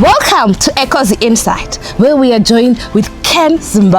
Welcome to ECOZI Insights, where we are joined with Can-Zim.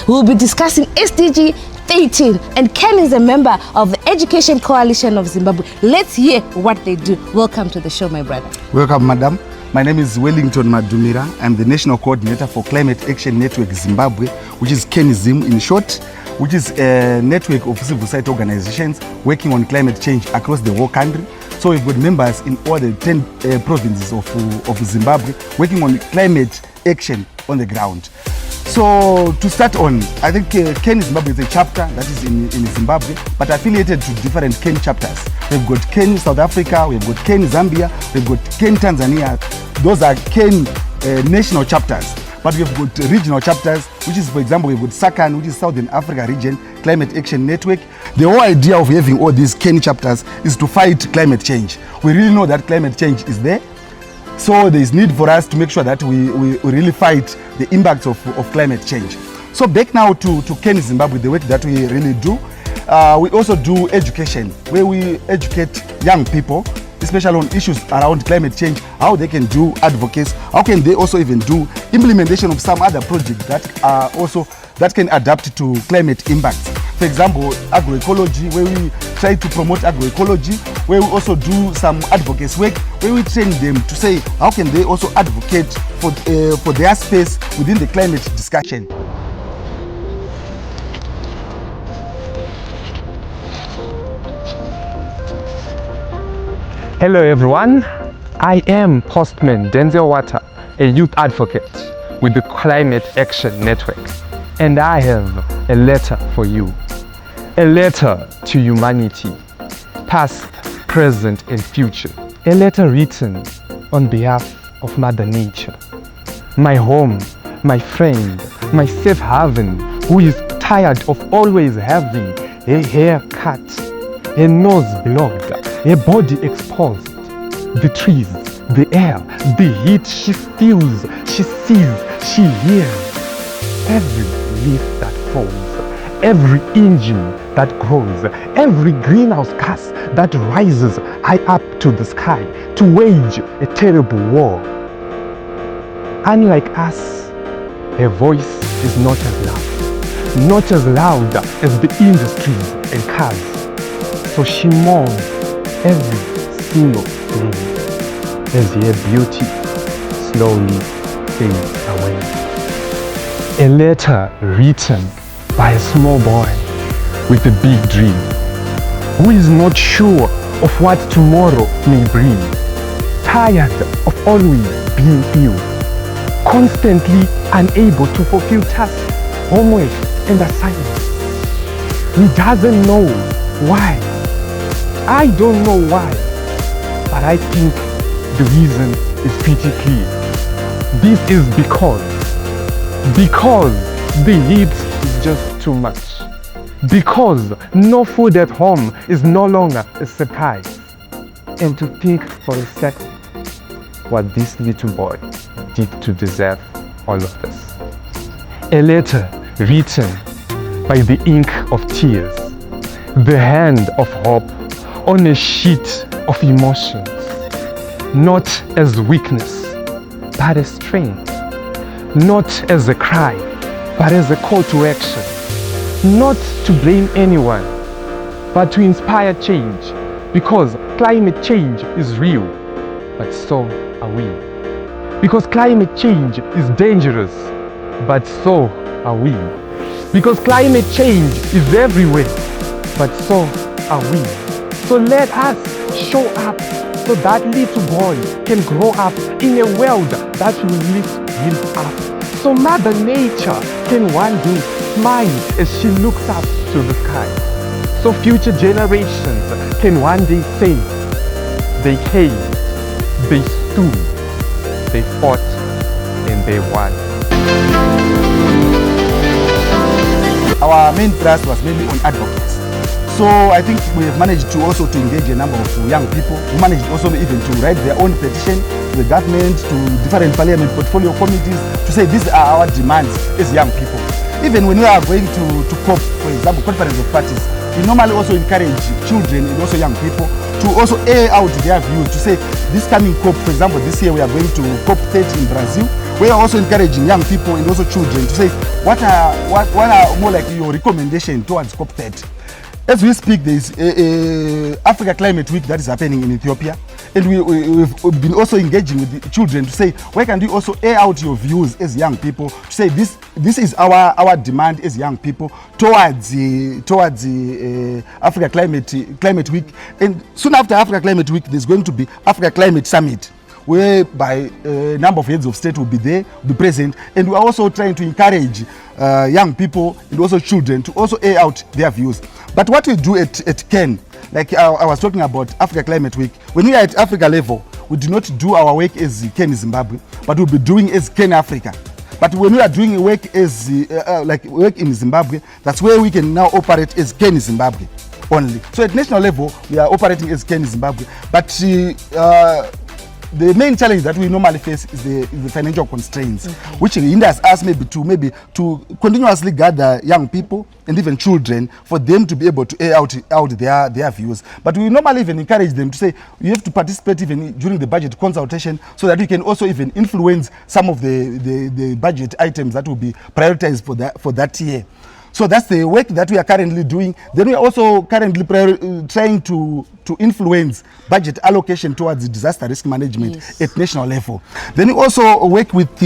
We'll be discussing SDG 13, and Ken is a member of the Education Coalition of Zimbabwe. Let's hear what they do. Welcome to the show, my brother. Welcome, madam. My name is Wellington Madumira. I'm the National Coordinator for Climate Action Network Zimbabwe, which is Can-Zim in short, which is a network of civil society organizations working on climate change across the whole country. So we've got members in all the 10 provinces of Zimbabwe working on climate action on the ground. So to start on, I think Ken Zimbabwe is a chapter that is in Zimbabwe, but affiliated to different Ken chapters. We've got Ken South Africa, we've got Ken Zambia, we've got Ken Tanzania. Those are Ken national chapters. But we've got regional chapters, which is, for example, we've got SACAN, which is Southern Africa Region Climate Action Network. The whole idea of having all these Ken chapters is to fight climate change. We really know that climate change is there. So there is need for us to make sure that we really fight the impacts of climate change. So back now to Ken Zimbabwe, the work that we really do. We also do education, where we educate young people, especially on issues around climate change, how they can do advocacy, how can they also even do implementation of some other projects that are also that can adapt to climate impacts. For example, agroecology, where we try to promote agroecology, where we also do some advocacy work, where we train them to say how can they also advocate for their space within the climate discussion. Hello everyone, I am Postman Denzel Water, a youth advocate with the Climate Action Network, and I have a letter for you. A letter to humanity, past, present and future. A letter written on behalf of Mother Nature. My home, my friend, my safe haven, who is tired of always having her hair cut, her nose blocked, her body exposed, the trees, the air, the heat she feels, she sees, she hears. Every leaf that falls, every engine that grows, every greenhouse gas that rises high up to the sky to wage a terrible war. Unlike us, her voice is not as loud as the industries and cars. So she mourns every single day as her beauty slowly fades away. A letter written by a small boy with a big dream, who is not sure of what tomorrow may bring, tired of always being ill, constantly unable to fulfill tasks, homework and assignments. He doesn't know why. I don't know why, but I think the reason is pretty clear. This is because the heat is just too much. Because no food at home is no longer a surprise. And to think for a second what this little boy did to deserve all of this. A letter written by the ink of tears, the hand of hope on a sheet of emotions, not as weakness, but as strength, not as a cry, but as a call to action, not to blame anyone, but to inspire change, because climate change is real, but so are we. Because climate change is dangerous, but so are we. Because climate change is everywhere, but so are we. So let us show up so that little boy can grow up in a world that will lift him up. So Mother Nature can one day smile as she looks up to the sky. So future generations can one day say, they came, they stood, they fought, and they won. Our main thrust was mainly on advocacy. So I think we have managed to also to engage a number of young people who managed also even to write their own petition to the government, to different parliament portfolio committees to say these are our demands as young people. Even when we are going to COP, for example, Conference of Parties, we normally also encourage children and also young people to also air out their views, to say this coming COP, for example, this year we are going to COP 30 in Brazil. We are also encouraging young people and also children to say what are more like your recommendation towards COP 30. As we speak, there is Africa Climate Week that is happening in Ethiopia, and we've been also engaging with the children to say where can you also air out your views as young people, to say this is our demand as young people towards the Africa Climate Week. And soon after Africa Climate Week, there's going to be Africa Climate Summit, whereby a number of heads of state will be there, will be present, and we're also trying to encourage young people and also children to also air out their views. But what we do at Ken, like I was talking about Africa Climate Week, when we are at Africa level, we do not do our work as Ken Zimbabwe, but we'll be doing as Ken Africa. But when we are doing work as work in Zimbabwe, that's where we can now operate as Ken Zimbabwe only. So at national level, we are operating as Ken Zimbabwe. But the main challenge that we normally face is the financial constraints, which hinders us maybe to continuously gather young people and even children for them to be able to air out their views. But we normally even encourage them to say you have to participate even during the budget consultation, so that we can also even influence some of the budget items that will be prioritized for that year. So that's the work that we are currently doing. Then we are also currently trying to influence budget allocation towards disaster risk management at national level. Then we also work with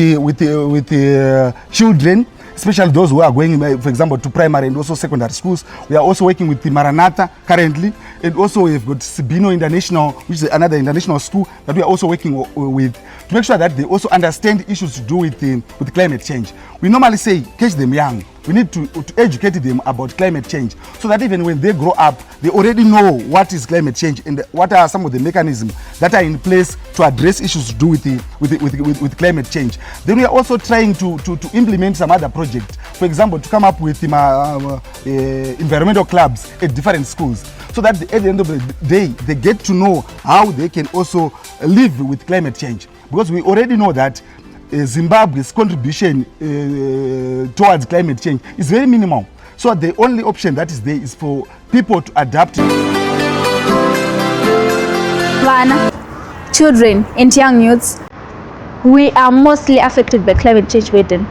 children, especially those who are going, for example, to primary and also secondary schools. We are also working with the Maranatha currently, and also we've got Sibino International, which is another international school that we are also working with, to make sure that they also understand issues to do with climate change. We normally say catch them young. We need to educate them about climate change, so that even when they grow up, they already know what is climate change and what are some of the mechanisms that are in place to address issues to do with climate change. Then we are also trying to implement some other projects. For example, to come up with environmental clubs at different schools, so that at the end of the day, they get to know how they can also live with climate change. Because we already know that Zimbabwe's contribution towards climate change is very minimal. So the only option that is there is for people to adapt. Children and young youths, we are mostly affected by climate change burden.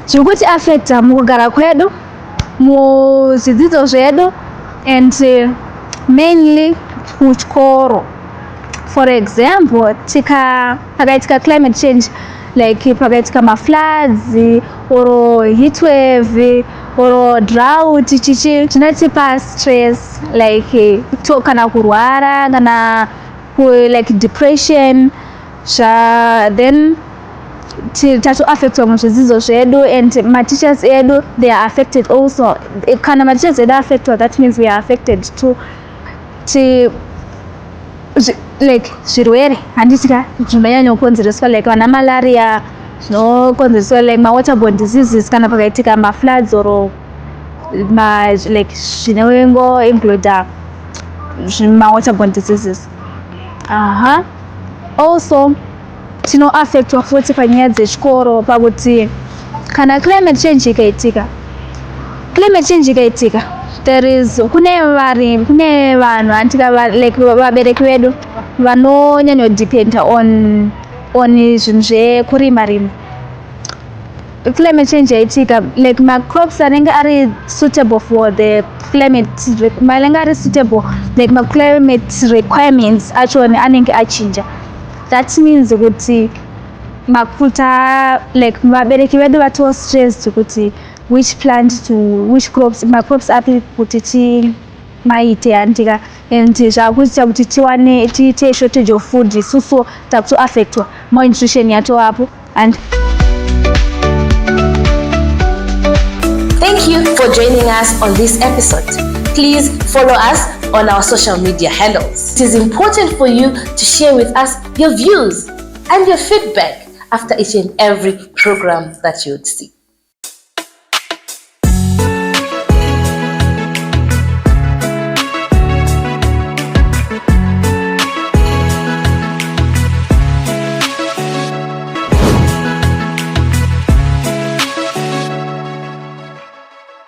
Chikuti affecta mukugara kwedu, muzidzidzo zvedu, and mainly kuchikoro. For example, pakaitika climate change, like pakaitika floods or heat wave or drought, chichi chinatipa stress, like kana kurwara kana like depression, then tato affectwa muzvidzidzo zvedu, and teachers edu, they are affected also. Kana teachers edu affectwa, that means we are affected too. Like zvirwere handisika zvinonyanya kukonzereswa like vana malaria, zvinokonzereswa like waterborne diseases kana pakaitika floods or like zvinongo include waterborne diseases. Also tino affectwa futi panyaya dzechikoro, pakuti kana climate change ikaitika, there is kune vanhu antika like vabereki vedu vanonyanya dependa on zvinhu zvekurima. Climate change yaitika, like crops anenge ari suitable for the climate, anenge ari suitable like climate requirements achone anenge achinja. That means kuti mafuta like vabereki vedu vato stressed kuti which crops api kuti maite andika, and zvakuita kuti tiite shortage of food, isusu takuto affectwa malnutrition yato apo. And thank you for joining us on this episode. Please follow us on our social media handles. It is important for you to share with us your views and your feedback after each and every program that you would see.